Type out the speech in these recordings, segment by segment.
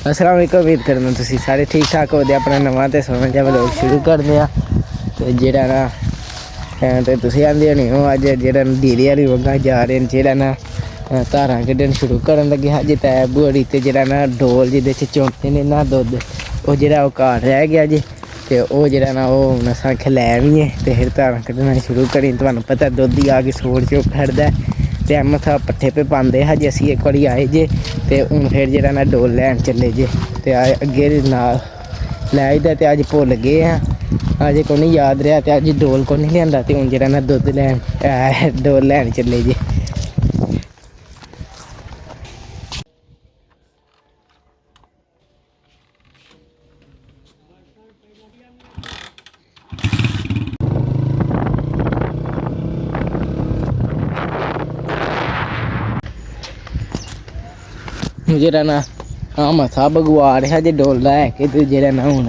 अस्सलाम वालेकुम। उम्मीद करना तुसीं सारे ठीक ठाक होदे। अपना नवां ते सोहना जिहा व्लॉग शुरू करदे आ। ते जेह्ड़ा ना ते तुसीं आंदे होने हो अज्ज जेह्ड़ा डेरी आह्ली बग्गा जा रहे न, जेह्ड़ा ना धारां कड्ढन शुरू करन लगे हा। जित्थै बुआड़ी ते जेह्ड़ा ना डोल जेह्दे च चौंदे ने ना दुद्ध, ओह् जेह्ड़ा ओह् घर रह गया जी। ते ओह् जेह्ड़ा ना ओह् हून असें आखेआ लै आइयै ते फिर धारां कड्ढना शुरू करी। तुहानूं पता ऐ दुद्ध गी अग्ग सोड़ च खड़दा ऐ। ते मत्था पट्ठे पे पांदे हा जी। असीं इक बारी आए जे ते हून फिर जेह्ड़ा ना डोल लैन चले जे। ते अग्गें नाल लै दा ते अज्ज भुल्ल गे आं। अज्ज कोई निं याद रेहा ते अज्ज डोल कोई निं लेआंदा ते हून जेह्ड़ा ना दुद्ध लैन डोल लैन चले जे। जेह्ड़ा ना मत्था भगवा रेहा जे डोल लै के ते जेह्ड़ा ना हून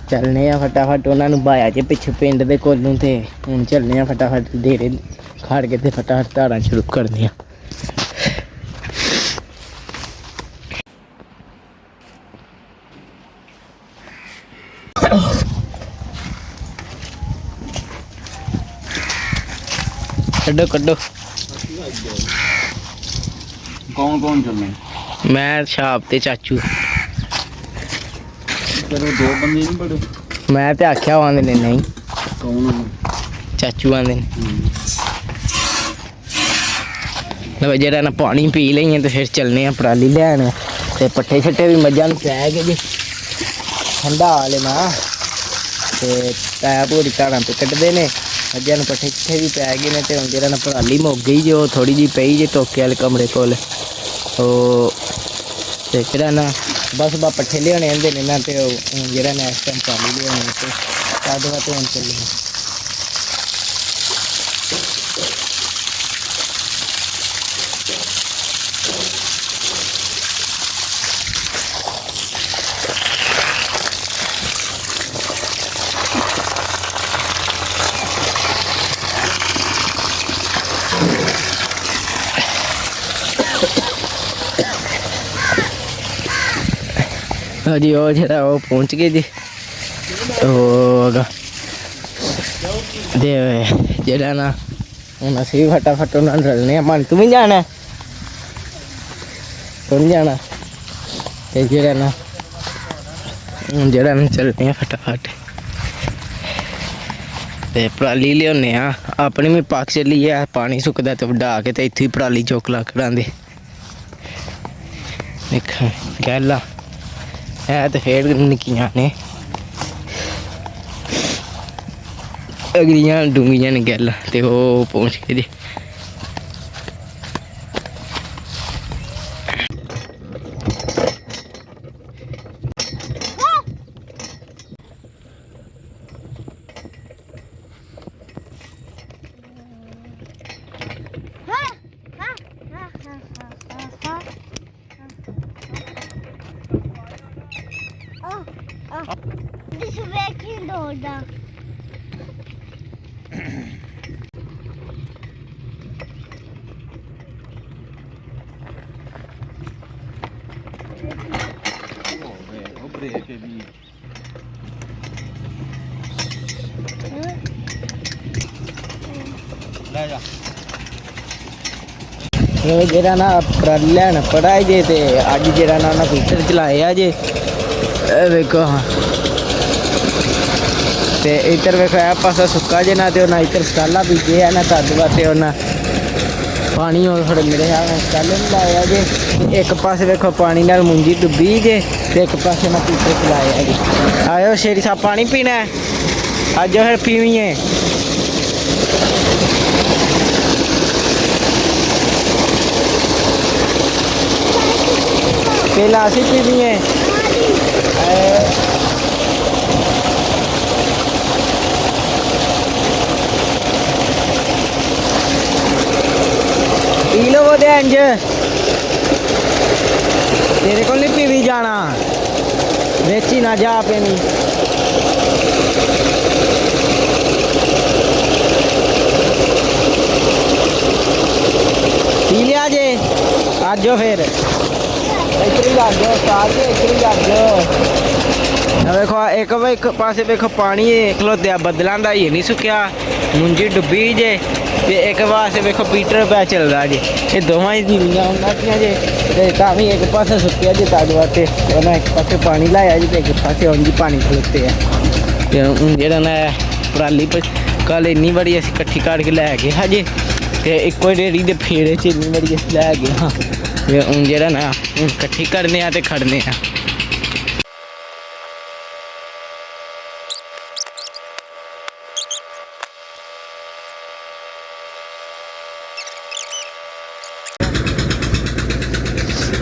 चलने आं फटाफट। उन्होंने बाया जे पिच्छे पिंड दे कोलों ते हून चलने आं फटाफट डेरे खड़ के ते फटाफट धारां शुरू करने आं। कड्ढो कड्ढो। कौन कौन चलने? मैं छाप ते चाचू। तेरे दो बंदे नहीं बड़े? मैं ते आखेआ आंदे ने नहीं। कौन? चाचू आंदे ने। जेह्ड़ा ना पानी पी लइए ते फिर चलने आं पराली लैन। ते पट्ठे शट्ठे भी मज्झां नूं पै गए जी। ठंडा हाल ना ते पैप होरी धारां पे कड्ढदे ने। मज्झां नूं पट्ठे शट्ठे भी पै गए ने ते हून जेह्ड़ा ना पराली मुक्क गई जे। ओह् थोड़ी जी पेई जे टोके आह्ले कमरे कोल। ओह् ते जेह्ड़ा ना बस पट्ठे लेआने होंदे ने ना ते हून जेह्ड़ा ना इस टाइम पराली लेआनी ते तद बाद हून चले। हाँ जी वो जेह्ड़ा ओह् पहुंच गए जी। ओह् ते जेह्ड़ा ना हून असीं भी फटाफट उन्होंने रलने आं। मन तूं बी जाना ऐ? तूं निं जाना? ते जेह्ड़ा ना हून जेह्ड़ा ना चलने आं फटाफट ते पराली लेआने आं। अपनी भी पक्क चलियै पानी सुकदा ते वडा के ते इत्थूं पराली चोकला कढांदे। दिक्ख गैलां है ते फिर निक्कियां ने, अगलियां डूंगियां न गैलां ते ओह् पहुंच गए जी। ब्रेक भी ले जा। जेह्ड़ा ना पराली लैन पड़ा जे ते अज्ज जेह्ड़ा ना उन्हें फिल्टर चलाए आ जे। देखो हाँ ते इधर वेखो ऐ पासा सुक्का जे ना ते उन्हें इधर स्टाला बीजे है ना तद वास्ते उन्हें पानी और थोड़े मेरे ख्याल नाल स्टाले नहीं लाया जे। एक पासे वेखो पानी नाल मुंजी डुब्बी जे ते एक पासे ना फिल्टर चलाया जी। आयो शेरी साहब पानी पीना है? अज्ज फिर पीविए। पहला असी पीविए। पी लो वो दे इंज तेरे को नहीं पीवी जाना बेची ना जा पेनी। पी लिया जे आज फिर ਇੱਥੇ ਹੀ ਲੱਗ ਜਾਓ ਉਸਤਾਦ ਜੀ, ਇੱਥੇ ਹੀ ਲੱਗ ਜਾਓ। ਵੇਖੋ ਇੱਕ ਪਾਸੇ ਵੇਖੋ ਪਾਣੀ ਖਲੋਤਿਆ ਬੱਦਲਾਂ ਦਾ ਹੀ ਨਹੀਂ ਸੁੱਕਿਆ, ਮੁੰਜੀ ਡੁੱਬੀ ਜੇ, ਤੇ ਇੱਕ ਪਾਸੇ ਵੇਖੋ ਪੀਟਰ ਪੈ ਚੱਲਦਾ ਜੇ। ਇਹ ਦੋਵਾਂ ਹੀ ਜ਼ਮੀਨਾਂ ਉਹਨਾਂ ਦੀਆਂ ਜੇ, ਤੇ ਤਾਂ ਵੀ ਇੱਕ ਪਾਸੇ ਸੁੱਕਿਆ ਜੇ ਤਦ ਵਾਸਤੇ ਉਹਨਾਂ ਇੱਕ ਪਾਸੇ ਪਾਣੀ ਲਾਇਆ ਜੀ, ਤੇ ਇੱਕ ਪਾਸੇ ਉਂਝ ਪਾਣੀ ਖਲੋਤੇ ਆ। ਤੇ ਹੁਣ ਜਿਹੜਾ ਨਾ ਪਰਾਲੀ ਕੱਲ ਇੰਨੀ ਵਾਰੀ ਅਸੀਂ ਇਕੱਠੀ ਕਰਕੇ ਲੈ ਗਏ ਹਜੇ, ਤੇ ਇੱਕੋ ਰੇੜੀ ਦੇ ਫੇਰੇ 'ਚ ਇੰਨੀ ਵਾਰੀ ਅਸੀਂ ਲੈ ਗਏ ਹਾਂ। ਤੇ ਹੁਣ ਜਿਹੜਾ ਨਾ ਹੁਣ ਇਕੱਠੀ ਕਰਨੇ ਆ ਤੇ ਖੜਨੇ ਆ।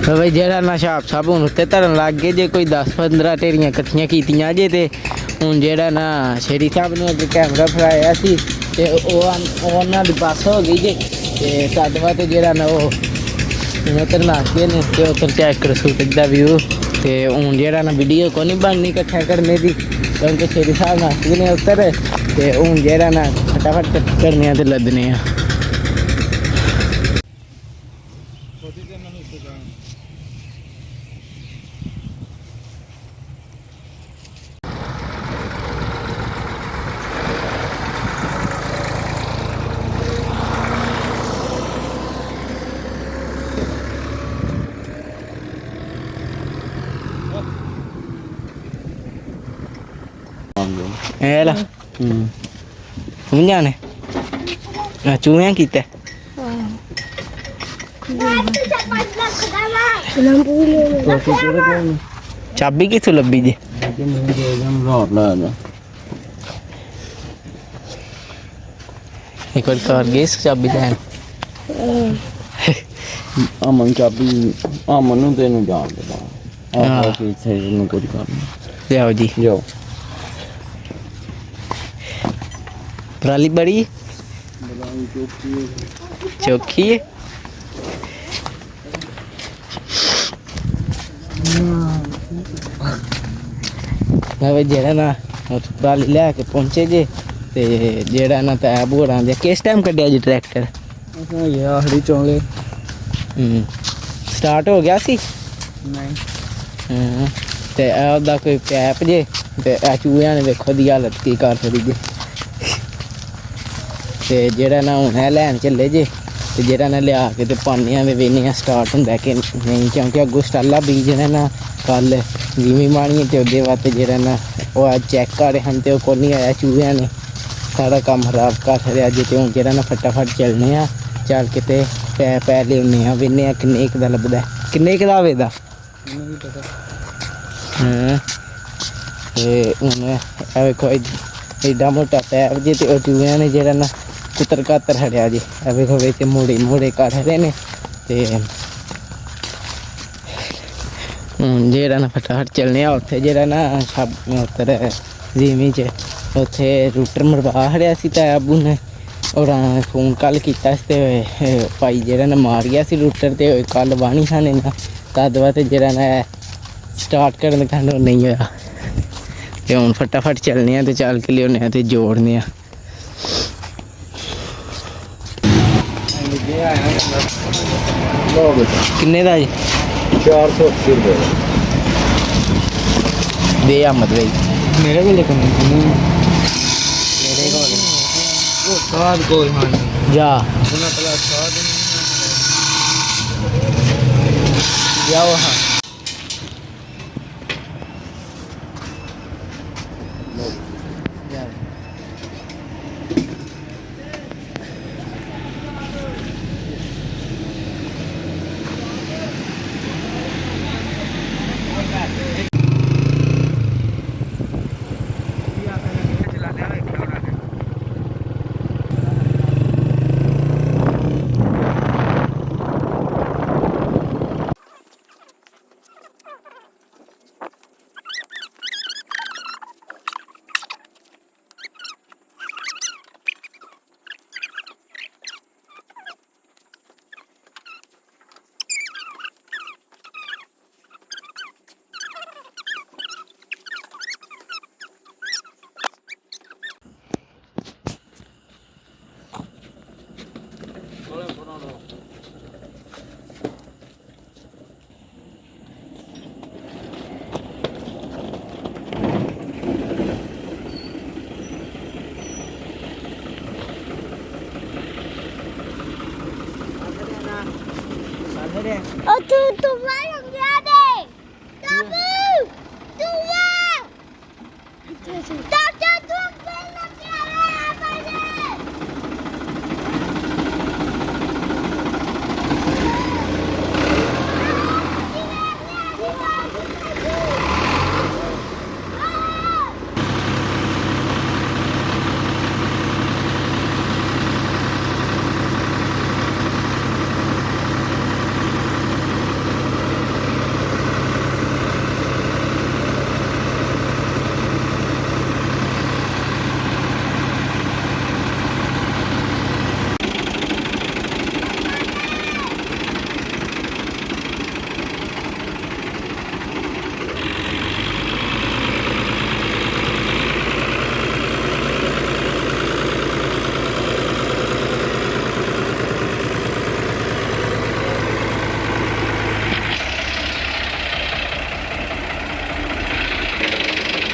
ਬਈ ਜਿਹੜਾ ਨਾ ਛਾਪ ਸਾਹਿਬ ਹੁਣ ਉੱਤੇ ਧਰਨ ਲੱਗ ਗਏ ਜੇ, ਕੋਈ 10-15 ਢੇਰੀਆਂ ਇਕੱਠੀਆਂ ਕੀਤੀਆਂ ਜੇ, ਤੇ ਹੁਣ ਜਿਹੜਾ ਨਾ ਸ਼ੇਰੀ ਸਾਹਿਬ ਨੂੰ ਅੱਗੇ ਕੈਮਰਾ ਫੜਾਇਆ ਸੀ, ਤੇ ਉਹਨਾਂ ਦੀ ਬੱਸ ਹੋ ਗਈ ਜੇ, ਤੇ ਸਾਡਵਾ ਤੇ ਜਿਹੜਾ ਨਾ ਉਹ ਉੱਧਰ ਨਾਸ਼ਤੇ ਨੇ, ਤੇ ਉੱਧਰ ਚੈੱਕ ਕਰੋ ਸੂਰਜ ਦਾ ਵਿਊ। ਤੇ ਹੁਣ ਜਿਹੜਾ ਨਾ ਵੀਡੀਓ ਕੋਈ ਨਹੀਂ ਬਣਨੀ ਇਕੱਠਾ ਕਰਨੇ ਦੀ, ਕਿਉਂਕਿ ਸ਼ੇਰੀ ਸਾਹਿਬ ਨਾਸ਼ਤੇ ਨੇ ਉੱਧਰ, ਤੇ ਹੁਣ ਜਿਹੜਾ ਨਾ ਫਟਾਫਟ ਕਰਨੇ ਆ ਤੇ ਲੱਦਣੇ ਆ। ਇਹ ਲਾ ਸਮਝਾਣੇ ਆ ਚੂਹਿਆਂ ਕੀਤਾ ਚਾਬੀ ਕਿੱਥੋਂ ਲੱਭੀ ਜੇ? ਇੱਕ ਵਾਰ ਕਾਰ ਗਏ ਚਾਬੀ ਲੈਣ। ਅਮਨ ਚਾਬੀ ਅਮਨ ਨੂੰ ਤੈਨੂੰ ਜਾਣ ਦੇਣਾ ਆਹ ਕਿ ਇੱਥੇ ਨੂੰ ਕੁਝ ਕਰਨਾ। ਲਿਆਓ ਜੀ, ਜਾਓ। ਪਰਾਲੀ ਬੜੀ ਚੌਕੀ ਹੈ। ਮੈਂ ਜਿਹੜਾ ਨਾ ਉੱਥੇ ਪਰਾਲੀ ਲੈ ਕੇ ਪਹੁੰਚੇ ਜੇ, ਤੇ ਜਿਹੜਾ ਨਾ ਤੈਬ ਹੋਰਾਂ ਦੇ ਕਿਸ ਟਾਈਮ ਕੱਢਿਆ ਜੀ ਟਰੈਕਟਰ? ਇਹ ਆਖਰੀ ਚੌਂਲੇ ਸਟਾਰਟ ਹੋ ਗਿਆ ਸੀ? ਨਹੀਂ। ਤੇ ਉਹਦਾ ਕੋਈ ਪੈਪ ਜੇ, ਤੇ ਇਹ ਚੂਹਿਆਂ ਨੇ ਵੇਖੋ ਦੀ ਹਾਲਤ ਕੀ ਕਰ ਛੱਡੀ ਜੇ। ਤੇ ਜਿਹੜਾ ਨਾ ਹੁਣ ਇਹ ਲੈਣ ਚੱਲੇ ਜੇ, ਤੇ ਜਿਹੜਾ ਨਾ ਲਿਆ ਕੇ ਤੇ ਪਾਉਂਦੇ ਆ ਤੇ ਵੇਖਦੇ ਆ ਸਟਾਰਟ ਹੁੰਦਾ ਕਿ ਨਹੀਂ, ਕਿਉਂਕਿ ਅੱਗੋਂ ਸਟਾਲਾ ਬੀਜਣਾ ਨਾ ਕੱਲ ਜਿਵੇਂ ਮਾਣੀ, ਤੇ ਉਹਦੇ ਵਾਸਤੇ ਜਿਹੜਾ ਨਾ ਉਹ ਅੱਜ ਚੈੱਕ ਕਰ ਰਹੇ ਹਨ, ਤੇ ਉਹ ਕੋਈ ਨਹੀਂ ਆਇਆ, ਚੂਹਿਆਂ ਨੇ ਸਾਰਾ ਕੰਮ ਖਰਾਬ ਕਰ ਛੱਡਿਆ ਜੇ। ਤੇ ਹੁਣ ਜਿਹੜਾ ਨਾ ਫਟਾਫਟ ਚੱਲਣੇ ਆ, ਚੱਲ ਕੇ ਤੇ ਪੈ ਲਿਆਉਂਦੇ ਆ, ਵੇਖਦੇ ਆ ਕਿੰਨੇ ਕੁ ਦਾ ਲੱਭਦਾ, ਕਿੰਨੇ ਕੁ ਦਾ ਹੋਵੇਗਾ। ਤੇ ਹੁਣ ਇਹ ਵੇਖੋ ਐਡਾ ਮੋਟਾ ਪੈਪ ਜੇ, ਤੇ ਉਹ ਚੂਹਿਆਂ ਨੇ ਜਿਹੜਾ ਨਾ ਕੁੱਤਰ ਕਾਤਰ ਹੜਿਆ ਜੀ। ਇਹ ਵੇਖੋ ਵਿੱਚ ਮੋੜੇ ਕੱਢ ਰਹੇ ਨੇ। ਤੇ ਹੁਣ ਜਿਹੜਾ ਨਾ ਫਟਾਫਟ ਚੱਲਣੇ ਆ ਉੱਥੇ ਜਿਹੜਾ ਨਾ ਉੱਧਰ ਜ਼ਮੀਨ 'ਚ ਉੱਥੇ ਰੂਟਰ ਮਰਵਾ ਹੜਿਆ ਸੀ, ਤਾਂ ਆਬੂ ਨੇ ਉਹਨਾਂ ਫੋਨ ਕੱਲ ਕੀਤਾ ਸੀ, ਤੇ ਭਾਈ ਜਿਹੜਾ ਨਾ ਮਾਰ ਗਿਆ ਸੀ ਰੂਟਰ, ਤੇ ਕੱਲ ਵਾਹਣੀ ਖਾਣੇ ਨਾ ਤਦ ਵਾ, ਤੇ ਜਿਹੜਾ ਨਾ ਸਟਾਰਟ ਕਰਨ ਦਾ ਕਹਿੰਦਾ ਨਹੀਂ ਹੋਇਆ। ਤੇ ਹੁਣ ਫਟਾਫਟ ਚੱਲਣੇ ਆ, ਤੇ ਚੱਲ ਕੇ ਲਿਆਉਂਦੇ ਆ ਤੇ ਜੋੜਨੇ ਆ। ਕਿੰਨੇ ਦਾ ਜੀ? 480 ਰੁਪਏ ਦੇ ਅਹਿਮਦ ਭਾਈ ਮੇਰੇ ਕੋਲ ਲੇਕਿਨ ਮੇਰੇ ਕੋਲ ਉਹ ਸਾਦ ਕੋਈ ਹਾਂ ਜਾ ਉਹਨਾਂ ਕੋਲ ਸਾਦ ਜਾਓ। ਹਾਂ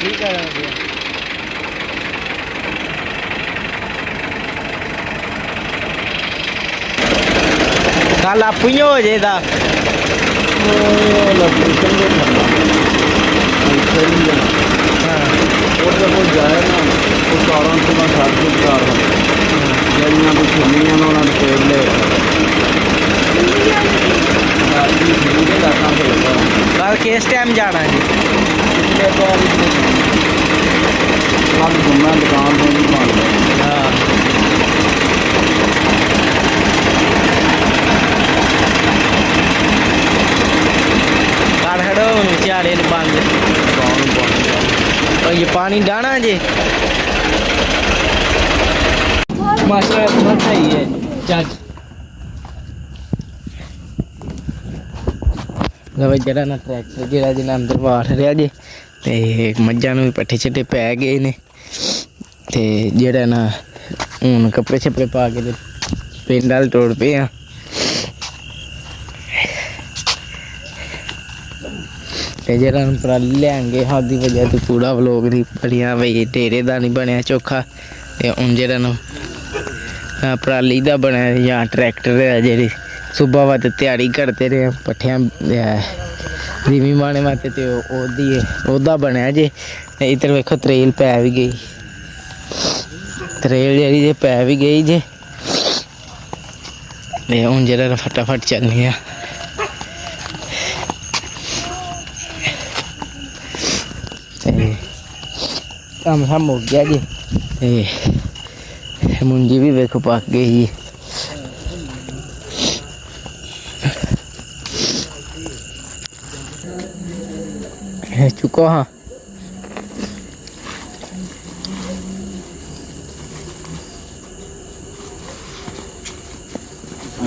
ਕੀ ਕਰਾਂਗੇ ਕੱਲ ਆਪੂ ਹੀ ਹੋ ਜੇ ਦਾ ਉਹ ਲੋਕੇਸ਼ਨ ਦੇ ਖੰਨਾ ਇੱਥੇ ਨਹੀਂ ਜਾਣਾ ਉਹ ਜਦੋਂ ਜਾਏ ਨਾ ਉਹ ਕਾਰਾਂ ਤੋਂ ਨਾ ਸਾਡੀ ਕਾਰ ਜਿਹੜੀਆਂ ਵੀ ਛੁੱਟੀਆਂ ਨੇ ਉਹਨਾਂ ਨੂੰ ਤੇਲ ਲੈ ਸਾਡੀ ਜਿਹੜੇ ਲਾਕਾਂ ਤੋਂ ਲੱਗਾ ਕੱਲ ਕਿਸ ਟਾਈਮ ਜਾਣਾ ਜੀ ਪਿਛਲੇ ਵਾਰ ਕੱਲ ਘੁੰਮਣਾ ਦੁਕਾਨ ਤੋਂ ਨਹੀਂ ਪਾਉਂਦਾ ਹਾਂ खड़ो चारे बंद और ये पानी डाना जी माशाल्लाह बहुत सही है चल लव जरा ना ट्रैक्टर जरा जिन्ना अंदर बाठ रहा जी ते मझां नूं भी पट्ठे छट्टे पै गए ने ते जेड़ा ना हुण कपड़े छपड़े पा के ते पिंड वाल टुर पे आ ते जरा पराली लेंगे हादी वजह तो पूरा व्लॉग नहीं बढ़िया बई ढेरे का नहीं बनया चोखा ते हुण जरा ना पराली का बनया या ट्रैक्टर जी सुबह वास्ते तैयारी करते रहे पट्ठियां रिमी माने वास्ते तो ओदा बनया जे इधर वेखो त्रेल पै भी गई त्रेल जी पै भी गई जे हुण जरा फटाफट चलने आ काम शाम हो गया जी मुंजी भी वेखो पक गई चुको हाँ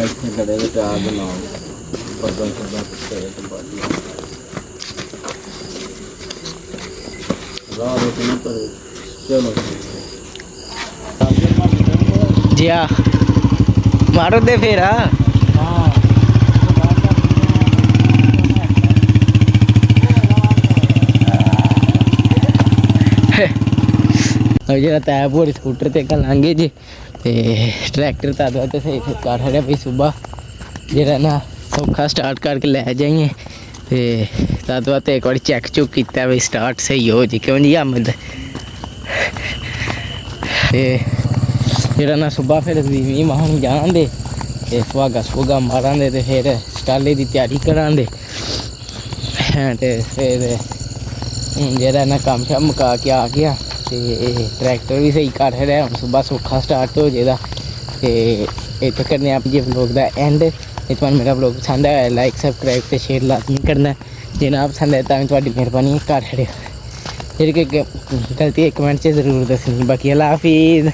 ਇੱਥੇ ਖੜੇ ਤੇ ਟਾਰ ਦੇ ਨਾਲ ਪਰਦਾ ਕਰਦਾ ਤੇ ਪਾਰਟੀ ਰਾਹ ਦੇ ਨਾ ਪਰ ਚਲੋ जी हाँ मारो दे फिर ਹਾਂ और जरा तैब हो स्कूटर ते लांगे जी ते ट्रैक्टर तद तो सही कर खड़े भाई सुबह जरा ना औखा स्टार्ट करके लै जाइए ते तद बात एक बार चेक चुक किया भाई स्टार्ट सही हो जी क्यों जी अहमद ते जरा ना सुबह फिर भी माहन जान दे ते सुहागा सुहागा मारां दे ते फिर स्टाले की तैयारी करां दे ते फिर जरा ना काम शाम मुका के आ गया ते ट्रैक्टर भी सही कर रहा है सुबह सौखा स्टार्ट हो जाएगा तो इतने करने आप जी व्लॉग का एंड जे तुहानू मेरा व्लॉग पसंद आया लाइक सबसक्राइब तो शेयर लाजमी करना जे ना पसंद आया तो थोड़ी मेहरबानी कर छड़ियो जेह्ड़ी कोई गलती है कमेंट च जरूर दस्सनी बाकी अल्लाह हाफिज़।